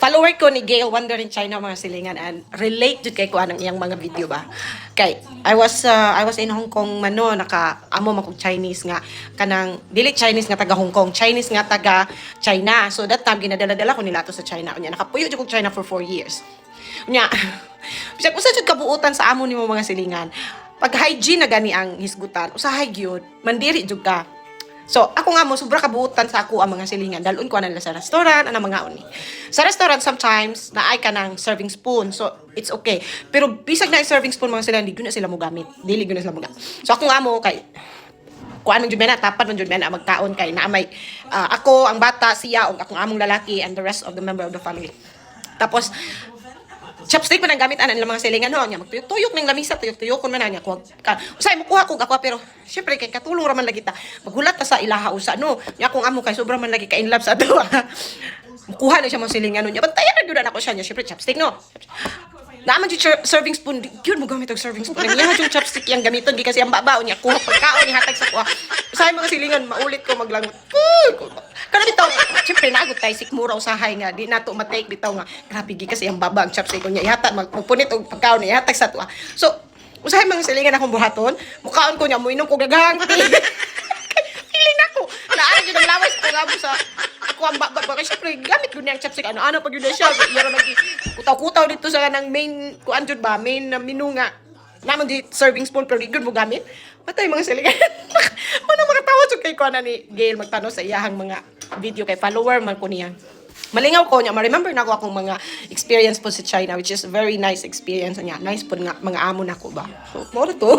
follower ko ni Gail Wonder in China mga silingan and relate jud kay ko anang iyang mga video ba. Kay I was in Hong Kong mano amo man kog Chinese nga kanang dili Chinese nga taga Hong Kong, Chinese nga taga China. So that time ginadala-dala ko nila to sa China. Unya nakapuyo jud kog China for 4 years. Unya bisag usa jud kabuutan sa amo nimo mga silingan. Pag hygiene na gani ang hisgutan, usahay gyud, mandiri jud ka. So, ako nga mo, sobra kabuutan sa ako ang mga silingan. Dalun ko nila sa restaurant, ang mga uni. Sa restaurant, sometimes, naay ka ng serving spoon. So, it's okay. Pero, bisag na serving spoon mga silingan, di na sila mo gamit. Dili na sila mo gamit. So, ako nga mo, kay, kuan ng jumena, tapat ng jumena, magkaon kay, na may, ako, ang bata, siya, o akong among lalaki, and the rest of the member of the family. Tapos, chopstick man ang gamit anan ng mga silingan ho nya magtuyok-tuyok ning lamisa tuyok-tuyok kun man nya kuwag usay mo kuha kog ako pero syempre kay katulong ra man lagi ta maghulat ta sa ilaha usa no nya akong amo kay sobra man lagi ka in love sa ato kuha na siya mga silingan nya bantayan ra gyud ako siya nya syempre chopstick no naman yung serving spoon yun mo gamit og serving spoon niya yung chopstick yang gamiton di kasi ang babaw niya kuha pagkaon niya hatag sa kuha usay mga silingan maulit ko maglangot kana bitaw syempre nagot tay sikmura usahay nga di nato matake bitaw nga grabe gi kasi ang baba ang chopstick ko niya ihatag magpunit og pagkaon niya ihatag sa tuwa so usahay mga silingan akong buhaton mukaon ko niya muinom ko gaghang feeling ako naa gyud ang lawas ko gabo sa ako ang baba kasi syempre gamit ko niya ang chopstick ano pag yun siya yara magi kutaw-kutaw dito sa kanang main kuan jud ba main na menu nga naman di serving spoon pero di gyud mo gamit patay mga silingan ano mga tawad jud kay kuan ni Gail magtanong sa iyahang mga video kay follower man ko niya malingaw ko niya ma-remember na ko akong mga experience po sa China which is a very nice experience niya nice po nga mga amo na ko ba so mo to